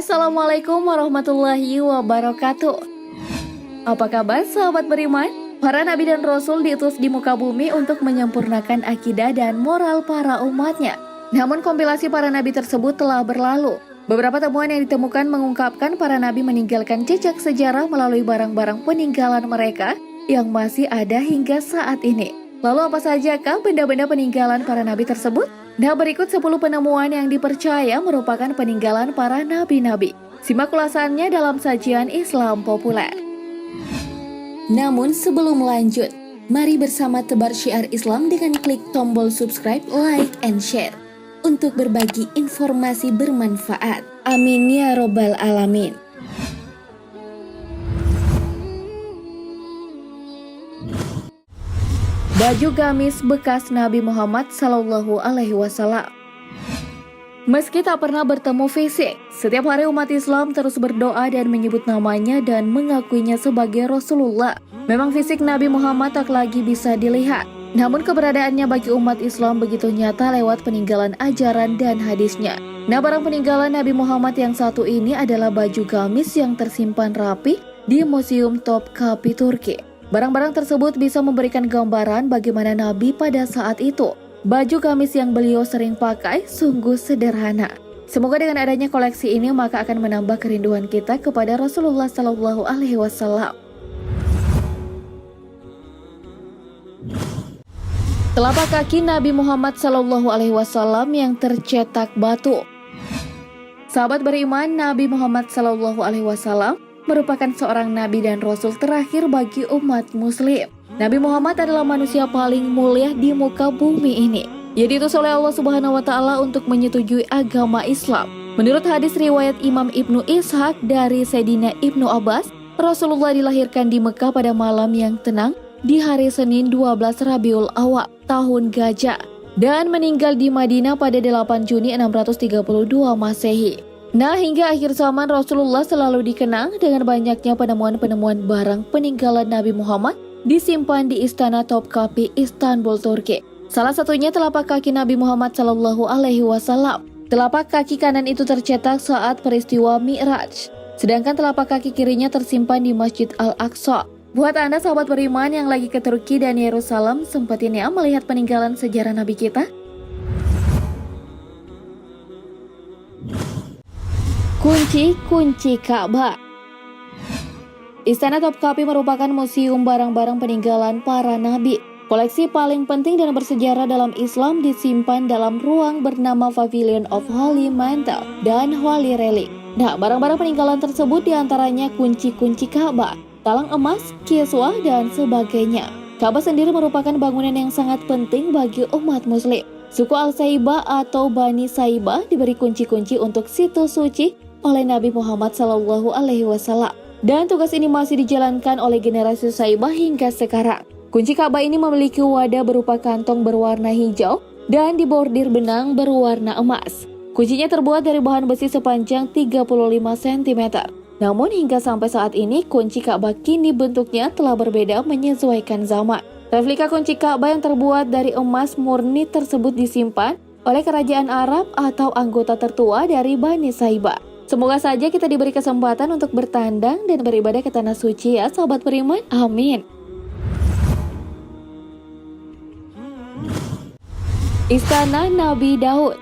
Assalamualaikum warahmatullahi wabarakatuh. Apa kabar sahabat beriman? Para nabi dan rasul diutus di muka bumi untuk menyempurnakan akidah dan moral para umatnya. Namun kompilasi para nabi tersebut telah berlalu. Beberapa temuan yang ditemukan mengungkapkan para nabi meninggalkan jejak sejarah melalui barang-barang peninggalan mereka yang masih ada hingga saat ini. Lalu apa sajakah benda-benda peninggalan para nabi tersebut? Nah, berikut 10 penemuan yang dipercaya merupakan peninggalan para nabi-nabi. Simak ulasannya dalam sajian Islam populer. Namun sebelum lanjut, mari bersama tebar syiar Islam dengan klik tombol subscribe, like, and share untuk berbagi informasi bermanfaat. Amin ya robbal alamin. Baju gamis bekas Nabi Muhammad SAW. Meski tak pernah bertemu fisik, setiap hari umat Islam terus berdoa dan menyebut namanya dan mengakuinya sebagai Rasulullah. Memang fisik Nabi Muhammad tak lagi bisa dilihat, namun keberadaannya bagi umat Islam begitu nyata lewat peninggalan ajaran dan hadisnya. Nah, barang peninggalan Nabi Muhammad yang satu ini adalah baju gamis yang tersimpan rapi di Museum Topkapi, Turki. Barang-barang tersebut bisa memberikan gambaran bagaimana Nabi pada saat itu. Baju gamis yang beliau sering pakai sungguh sederhana. Semoga dengan adanya koleksi ini maka akan menambah kerinduan kita kepada Rasulullah SAW. Telapak kaki Nabi Muhammad SAW yang tercetak batu. Sahabat beriman, Nabi Muhammad SAW merupakan seorang nabi dan rasul terakhir bagi umat muslim. Nabi Muhammad adalah manusia paling mulia di muka bumi ini. Ia diutus oleh Allah Subhanahu wa taala untuk menyetujui agama Islam. Menurut hadis riwayat Imam Ibnu Ishaq dari Sayyidina Ibnu Abbas, Rasulullah dilahirkan di Mekah pada malam yang tenang di hari Senin 12 Rabiul Awal tahun Gajah dan meninggal di Madinah pada 8 Juni 632 Masehi. Nah, hingga akhir zaman Rasulullah selalu dikenang dengan banyaknya penemuan-penemuan barang peninggalan Nabi Muhammad disimpan di Istana Topkapi, Istanbul, Turki. Salah satunya telapak kaki Nabi Muhammad SAW. Telapak kaki kanan itu tercetak saat peristiwa Mi'raj, sedangkan telapak kaki kirinya tersimpan di Masjid Al-Aqsa. Buat Anda sahabat beriman yang lagi ke Turki dan Yerusalem, sempetin ya melihat peninggalan sejarah Nabi kita? Kunci Ka'bah. Istana Topkapi merupakan museum barang-barang peninggalan para nabi. Koleksi paling penting dan bersejarah dalam Islam disimpan dalam ruang bernama Pavilion of Holy Mantle dan Holy Relic. Nah, barang-barang peninggalan tersebut diantaranya kunci Ka'bah, talang emas, kiswah, dan sebagainya. Ka'bah sendiri merupakan bangunan yang sangat penting bagi umat muslim. Suku Al-Saibah atau Bani Saibah diberi kunci-kunci untuk situs suci oleh Nabi Muhammad SAW. Dan tugas ini masih dijalankan oleh generasi Saibah hingga sekarang. Kunci Ka'bah ini memiliki wadah berupa kantong berwarna hijau dan dibordir benang berwarna emas. Kuncinya terbuat dari bahan besi sepanjang 35 cm. Namun hingga sampai saat ini kunci Ka'bah kini bentuknya telah berbeda menyesuaikan zaman. Replika kunci Ka'bah yang terbuat dari emas murni tersebut disimpan oleh kerajaan Arab atau anggota tertua dari Bani Saibah. Semoga saja kita diberi kesempatan untuk bertandang dan beribadah ke tanah suci ya sahabat beriman. Amin. Istana Nabi Daud.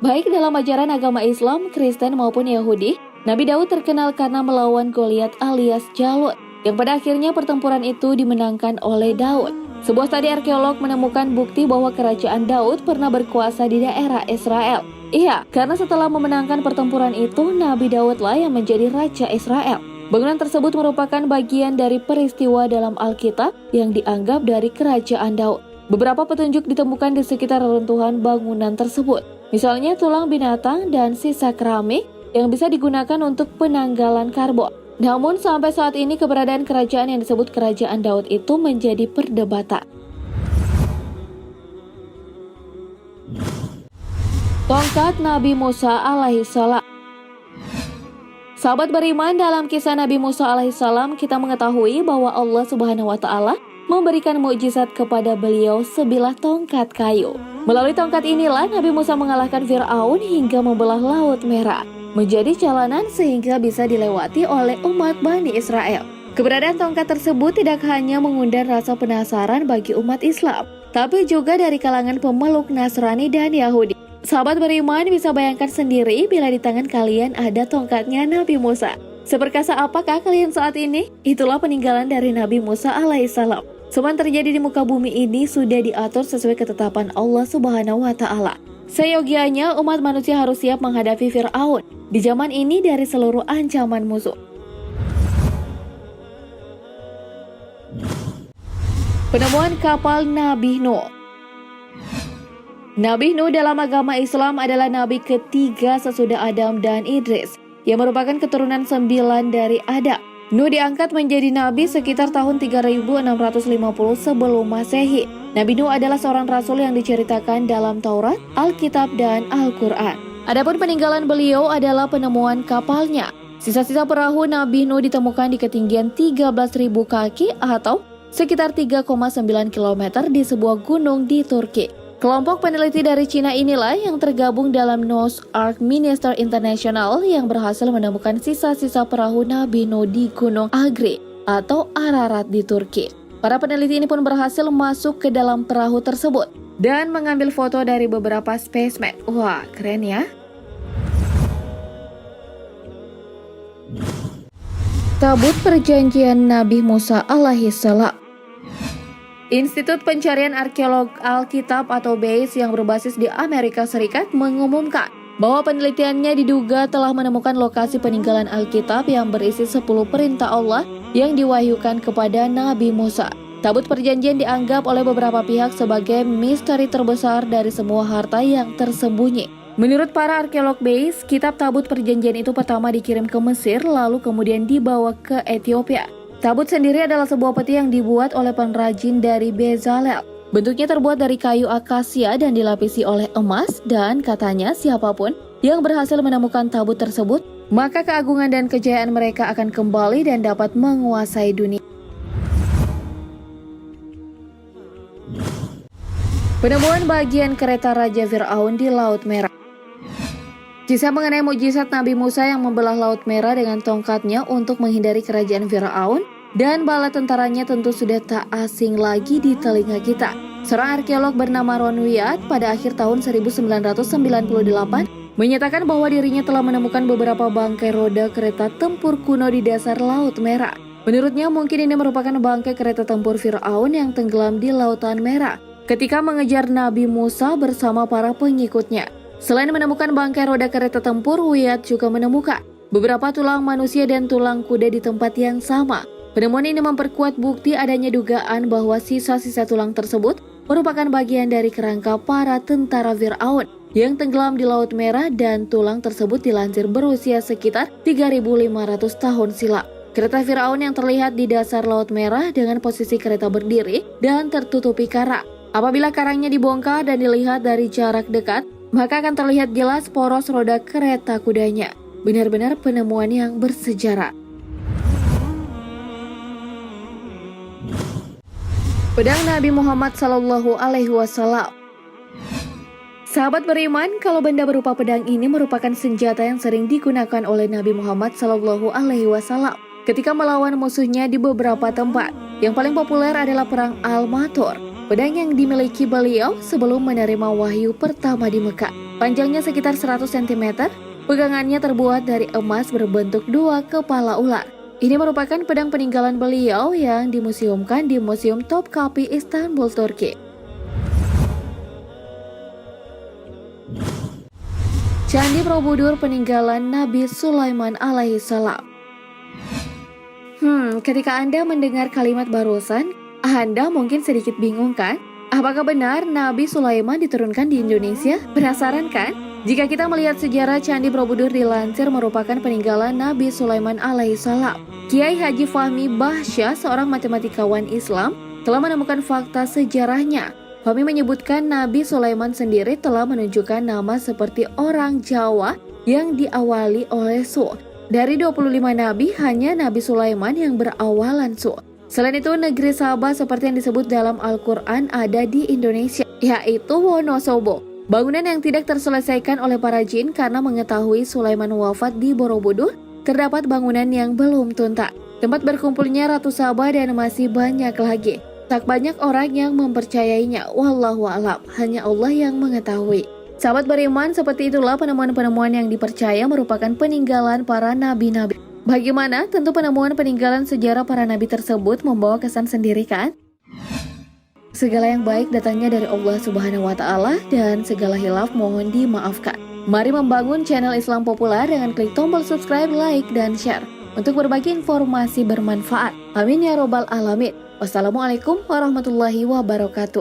Baik dalam ajaran agama Islam, Kristen maupun Yahudi, Nabi Daud terkenal karena melawan Goliat alias Jalut, yang pada akhirnya pertempuran itu dimenangkan oleh Daud. Sebuah studi arkeolog menemukan bukti bahwa kerajaan Daud pernah berkuasa di daerah Israel. Iya, karena setelah memenangkan pertempuran itu, Nabi Daudlah yang menjadi Raja Israel. Bangunan tersebut merupakan bagian dari peristiwa dalam Alkitab yang dianggap dari kerajaan Daud. Beberapa petunjuk ditemukan di sekitar reruntuhan bangunan tersebut. Misalnya tulang binatang dan sisa keramik yang bisa digunakan untuk penanggalan karbon. Namun sampai saat ini keberadaan kerajaan yang disebut kerajaan Daud itu menjadi perdebatan. Tongkat Nabi Musa alaihissalam. Sahabat beriman, dalam kisah Nabi Musa alaihissalam kita mengetahui bahwa Allah Subhanahu wa taala memberikan mukjizat kepada beliau sebilah tongkat kayu. Melalui tongkat inilah Nabi Musa mengalahkan Fir'aun hingga membelah Laut Merah menjadi jalanan sehingga bisa dilewati oleh umat Bani Israel. Keberadaan tongkat tersebut tidak hanya mengundang rasa penasaran bagi umat Islam, tapi juga dari kalangan pemeluk Nasrani dan Yahudi. Sahabat beriman bisa bayangkan sendiri bila di tangan kalian ada tongkatnya Nabi Musa. Seperkasa apakah kalian saat ini? Itulah peninggalan dari Nabi Musa alaihissalam. Semua yang terjadi di muka bumi ini sudah diatur sesuai ketetapan Allah Subhanahu wa Ta'ala. Seyogianya umat manusia harus siap menghadapi Fir'aun di zaman ini dari seluruh ancaman musuh. Penemuan kapal Nabi Nuh. Nabi Nuh dalam agama Islam adalah nabi ketiga sesudah Adam dan Idris, yang merupakan keturunan 9 dari Adam. Nuh diangkat menjadi nabi sekitar tahun 3650 sebelum Masehi. Nabi Nuh adalah seorang rasul yang diceritakan dalam Taurat, Alkitab, dan Al-Quran. Adapun peninggalan beliau adalah penemuan kapalnya. Sisa-sisa perahu Nabi Nuh ditemukan di ketinggian 13.000 kaki atau sekitar 3,9 km di sebuah gunung di Turki. Kelompok peneliti dari Cina inilah yang tergabung dalam Noah's Ark Minister International yang berhasil menemukan sisa-sisa perahu Nabi Nuh di Gunung Agri atau Ararat di Turki. Para peneliti ini pun berhasil masuk ke dalam perahu tersebut dan mengambil foto dari beberapa spesimen. Wah, keren ya! Tabut Perjanjian Nabi Musa alaihissalam. Institut Pencarian Arkeolog Alkitab atau BASE yang berbasis di Amerika Serikat mengumumkan bahwa penelitiannya diduga telah menemukan lokasi peninggalan Alkitab yang berisi 10 perintah Allah yang diwahyukan kepada Nabi Musa. Tabut Perjanjian dianggap oleh beberapa pihak sebagai misteri terbesar dari semua harta yang tersembunyi. Menurut para arkeolog BASE, kitab Tabut Perjanjian itu pertama dikirim ke Mesir lalu kemudian dibawa ke Ethiopia. Tabut sendiri adalah sebuah peti yang dibuat oleh pengrajin dari Bezalel. Bentuknya terbuat dari kayu akasia dan dilapisi oleh emas, dan katanya siapapun yang berhasil menemukan tabut tersebut, maka keagungan dan kejayaan mereka akan kembali dan dapat menguasai dunia. Penemuan bagian kereta Raja Fir'aun di Laut Merah. Kisah mengenai mukjizat Nabi Musa yang membelah Laut Merah dengan tongkatnya untuk menghindari kerajaan Fir'aun dan bala tentaranya tentu sudah tak asing lagi di telinga kita. Seorang arkeolog bernama Ron Wyatt pada akhir tahun 1998 menyatakan bahwa dirinya telah menemukan beberapa bangkai roda kereta tempur kuno di dasar Laut Merah. Menurutnya mungkin ini merupakan bangkai kereta tempur Fir'aun yang tenggelam di Lautan Merah ketika mengejar Nabi Musa bersama para pengikutnya. Selain menemukan bangkai roda kereta tempur, Wyatt juga menemukan beberapa tulang manusia dan tulang kuda di tempat yang sama. Penemuan ini memperkuat bukti adanya dugaan bahwa sisa-sisa tulang tersebut merupakan bagian dari kerangka para tentara Fir'aun yang tenggelam di Laut Merah, dan tulang tersebut dilansir berusia sekitar 3.500 tahun silam. Kereta Fir'aun yang terlihat di dasar Laut Merah dengan posisi kereta berdiri dan tertutupi karang. Apabila karangnya dibongkar dan dilihat dari jarak dekat, maka akan terlihat jelas poros roda kereta kudanya. Benar-benar penemuan yang bersejarah. Pedang Nabi Muhammad SAW. Sahabat beriman, kalau benda berupa pedang ini merupakan senjata yang sering digunakan oleh Nabi Muhammad SAW ketika melawan musuhnya di beberapa tempat. Yang paling populer adalah perang Al-Matur, pedang yang dimiliki beliau sebelum menerima wahyu pertama di Mekah. Panjangnya sekitar 100 cm, pegangannya terbuat dari emas berbentuk 2 kepala ular. Ini merupakan pedang peninggalan beliau yang dimuseumkan di Museum Topkapi, Istanbul, Turki. Candi Borobudur peninggalan Nabi Sulaiman alaihissalam. Ketika Anda mendengar kalimat barusan, Anda mungkin sedikit bingung kan? Apakah benar Nabi Sulaiman diturunkan di Indonesia? Penasaran kan? Jika kita melihat sejarah Candi Borobudur dilansir merupakan peninggalan Nabi Sulaiman alaihissalam. Kiai Haji Fahmi Bahsyah, seorang matematikawan Islam, telah menemukan fakta sejarahnya. Fahmi menyebutkan Nabi Sulaiman sendiri telah menunjukkan nama seperti orang Jawa yang diawali oleh Su. Dari 25 nabi, hanya Nabi Sulaiman yang berawalan Su. Selain itu, negeri Sabah seperti yang disebut dalam Al-Quran ada di Indonesia, yaitu Wonosobo. Bangunan yang tidak terselesaikan oleh para jin karena mengetahui Sulaiman wafat di Borobudur, terdapat bangunan yang belum tuntas. Tempat berkumpulnya Ratu Sabah dan masih banyak lagi. Tak banyak orang yang mempercayainya, wallahu a'lam, hanya Allah yang mengetahui. Sahabat beriman, seperti itulah penemuan-penemuan yang dipercaya merupakan peninggalan para nabi-nabi. Bagaimana? Tentu penemuan peninggalan sejarah para nabi tersebut membawa kesan sendiri kan? Segala yang baik datangnya dari Allah Subhanahu wa Ta'ala, dan segala hilaf mohon dimaafkan. Mari membangun channel Islam Populer dengan klik tombol subscribe, like, dan share untuk berbagi informasi bermanfaat. Amin ya robbal alamin. Wassalamualaikum warahmatullahi wabarakatuh.